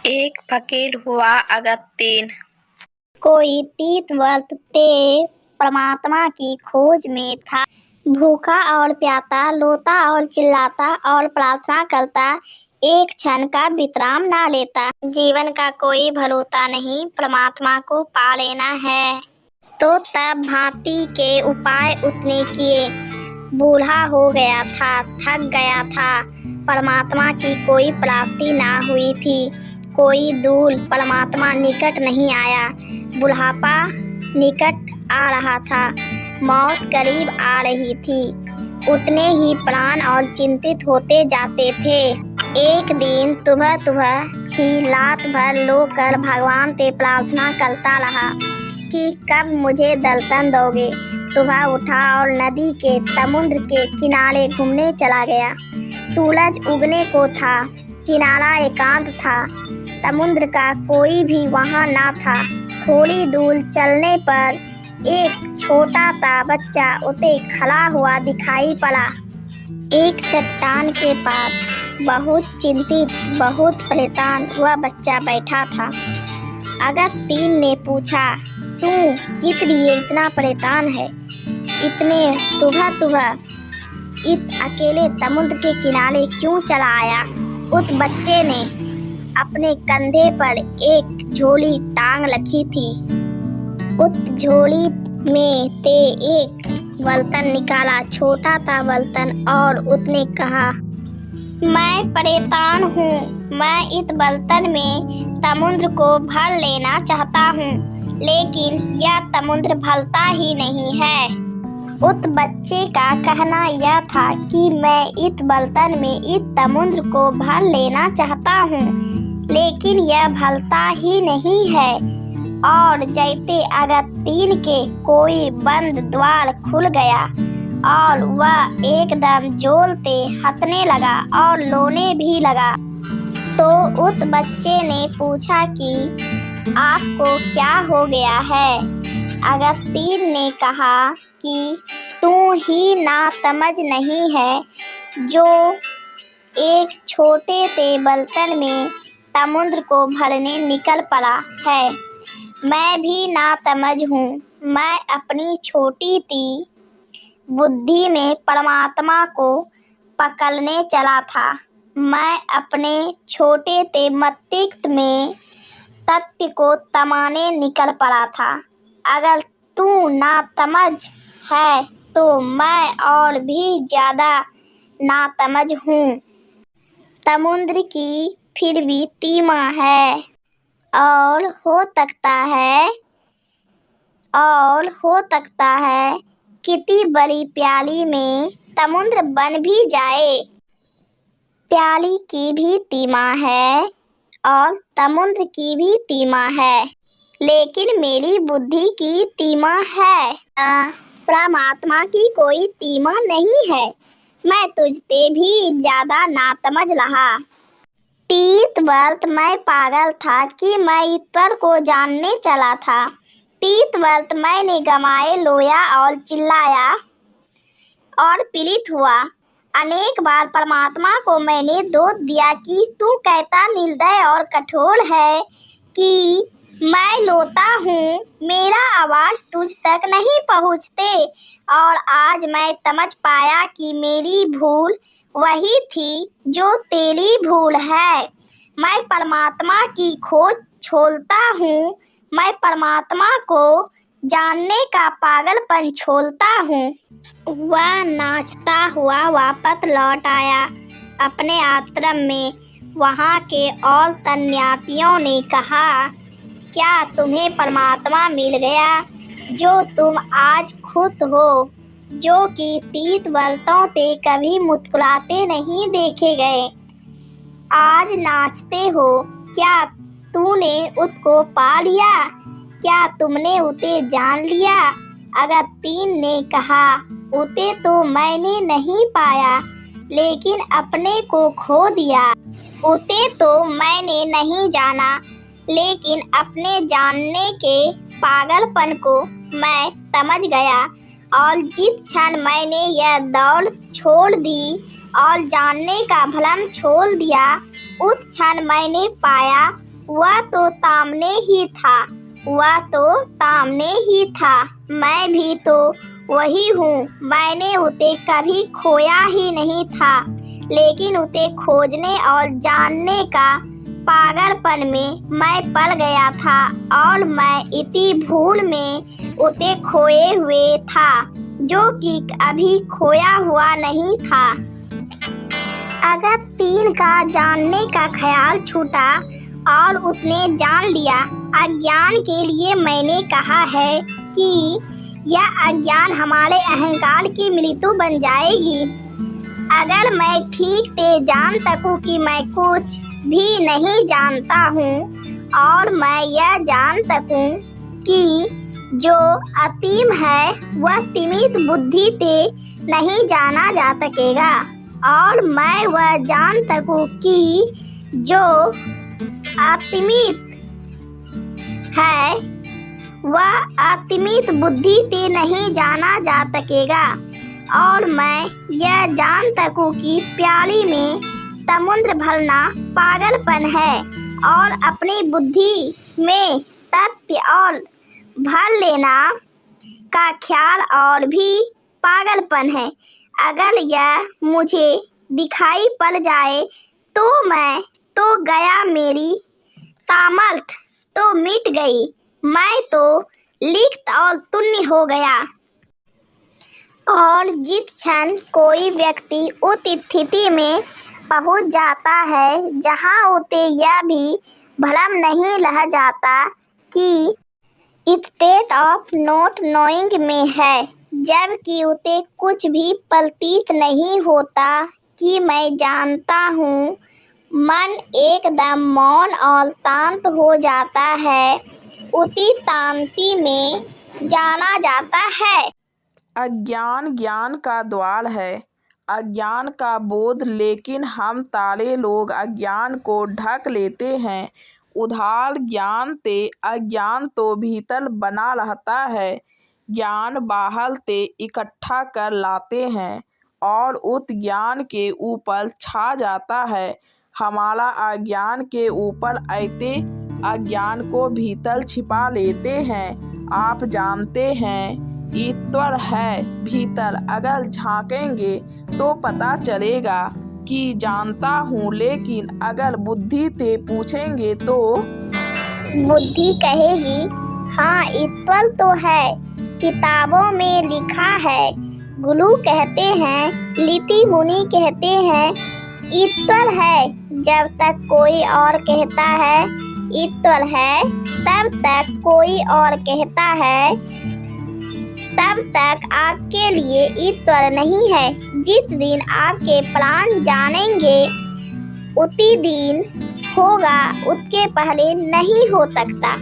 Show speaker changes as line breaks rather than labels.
एक फकीर हुआ अगस्तीन।
कोई 30 वर्ष से परमात्मा की खोज में था। भूखा और प्यासा, रोता और चिल्लाता और प्रार्थना करता, एक क्षण का विश्राम ना लेता। जीवन का कोई भरोसा नहीं, परमात्मा को पा लेना है तो तब भांति के उपाय उसने किए। बूढ़ा हो गया था, थक गया था, परमात्मा की कोई प्राप्ति ना हुई थी। कोई दूर परमात्मा निकट नहीं आया। बुढ़ापा निकट आ रहा था, मौत करीब आ रही थी। उतने ही प्राण और चिंतित होते जाते थे। एक दिन सुबह ही रात भर रो कर भगवान से प्रार्थना करता रहा कि कब मुझे दर्शन दोगे। सुबह उठा और नदी के समुद्र के किनारे घूमने चला गया। सूरज उगने को था, किनारा एकांत था, समुद्र का कोई भी वहां ना था। थोड़ी दूर चलने पर एक छोटा सा बच्चा उसे खड़ा हुआ दिखाई पड़ा। एक चट्टान के पास बहुत चिंतित, बहुत परेशान वह बच्चा बैठा था। अगस्तीन ने पूछा, तू किस लिए इतना परेशान है? इतने सुबह इस अकेले समुद्र के किनारे क्यों चला आया? उस बच्चे ने अपने कंधे पर एक झोली टांग रखी थी। उस झोली में से एक बर्तन निकाला, छोटा सा बर्तन, और उसने कहा, मैं परेशान हूँ। मैं इस बर्तन में समुद्र को भर लेना चाहता हूँ, लेकिन यह समुद्र भरता ही नहीं है। उस बच्चे का कहना यह था कि मैं इस बर्तन में इस समुद्र को भर लेना चाहता हूँ, लेकिन यह भरता ही नहीं है। और जैसे अगस्तीन के कोई बंद द्वार खुल गया और वह एकदम जोर से हंसने लगा और रोने भी लगा। तो उस बच्चे ने पूछा कि आपको क्या हो गया है? अगस्तीन ने कहा कि तू ही ना समझ नहीं है, जो एक छोटे से बर्तन में समुद्र को भरने निकल पड़ा है। मैं भी ना समझ हूँ। मैं अपनी छोटी सी बुद्धि में परमात्मा को पकड़ने चला था। मैं अपने छोटे से मस्तिष्क में सत्य को तमाने निकल पड़ा था। अगर तू ना समझ है तो मैं और भी ज्यादा ना समझ हूँ। समुद्र की फिर भी सीमा है, और हो सकता है कितनी बड़ी प्याली में समुद्र बन भी जाए। प्याली की भी सीमा है और समुद्र की भी सीमा है, लेकिन मेरी बुद्धि की सीमा है। परमात्मा की कोई सीमा नहीं है। मैं तुझसे भी ज्यादा नासमझ रहा। 30 वर्ष मैं पागल था कि मैं ईश्वर को जानने चला था। 30 वर्ष मैंने गमाए, रोया और चिल्लाया और पीड़ित हुआ। अनेक बार परमात्मा को मैंने दोष दिया कि तू कहता निर्दय और कठोर है कि मैं रोता हूँ, मेरा आवाज तुझ तक नहीं पहुँचते। और आज मैं समझ पाया कि मेरी भूल वही थी जो तेरी भूल है। मैं परमात्मा की खोज छोड़ता हूँ। मैं परमात्मा को जानने का पागलपन छोड़ता हूँ। वह नाचता हुआ वापस लौट आया अपने आश्रम में। वहाँ के और सन्यासियों ने कहा, क्या तुम्हें परमात्मा मिल गया जो तुम आज खुद हो, जो कि 30 वर्षों से कभी मुस्कुराते नहीं देखे गए, आज नाचते हो? क्या तूने उसको पा लिया? क्या तुमने उसे जान लिया? अगस्तीन ने कहा, उसे तो मैंने नहीं पाया, लेकिन अपने को खो दिया। उसे तो मैंने नहीं जाना, लेकिन अपने जानने के पागलपन को मैं समझ गया। और जिस क्षण मैंने यह दौड़ छोड़ दी और जानने का भ्रम छोड़ दिया, उस क्षण मैंने पाया वह तो सामने ही था, वह तो सामने ही था। मैं भी तो वही हूँ। मैंने उसे कभी खोया ही नहीं था, लेकिन उसे खोजने और जानने का पागलपन में मैं पड़ गया था और मैं इसी भूल में उसे खोए हुए था, जो कि अभी खोया हुआ नहीं था। अगर 3 का जानने का ख्याल छूटा और उसने जान लिया। अज्ञान के लिए मैंने कहा है कि यह अज्ञान हमारे अहंकार की मृत्यु बन जाएगी। अगर मैं ठीक से जान सकूं कि मैं कुछ भी नहीं जानता हूँ और मैं यह जान सकूं कि जो असीम है वह सीमित बुद्धि से नहीं जाना जा सकेगा, और मैं वह जान सकूं कि जो असीमित है वह असीमित बुद्धि से नहीं जाना जा सकेगा, और मैं यह जान सकूं कि प्याली में समुद्र भरना पागलपन है और अपनी बुद्धि में सत्य और भर लेना का ख्याल और भी पागलपन है। अगर यह मुझे दिखाई पड़ जाए तो मैं तो गया, मेरी सामर्थ्य तो मिट गई, मैं तो लिप्त और शून्य हो गया। और जिस क्षण कोई व्यक्ति उस स्थिति में पहुंच जाता है जहां उसे यह भी भ्रम नहीं रह जाता कि स्टेट ऑफ नॉट नोइंग में है, जबकि उसे कुछ भी प्रतीत नहीं होता कि मैं जानता हूँ, मन एकदम मौन और शांत हो जाता है, उसी शांति में जाना जाता है।
अज्ञान ज्ञान का द्वार है, अज्ञान का बोध, लेकिन हम सारे लोग अज्ञान को ढक लेते हैं। उधार ज्ञान से अज्ञान तो भीतर बना रहता है, ज्ञान बाहर से इकट्ठा कर लाते हैं और उस ज्ञान के ऊपर छा जाता है। हमारा अज्ञान के ऊपर ऐसे अज्ञान को भीतर छिपा लेते हैं। आप जानते हैं ईश्वर है भीतर, अगर झांकेंगे तो पता चलेगा कि जानता हूँ, लेकिन अगर बुद्धि से पूछेंगे तो
बुद्धि कहेगी हाँ ईश्वर तो है, किताबों में लिखा है। गुरु कहते हैं, ऋषि मुनि कहते हैं ईश्वर है। जब तक कोई और कहता है ईश्वर है, तब तक कोई और कहता है, तब तक आपके लिए ईश्वर नहीं है। जिस दिन आपके प्राण जानेंगे उसी दिन होगा, उसके पहले नहीं हो सकता।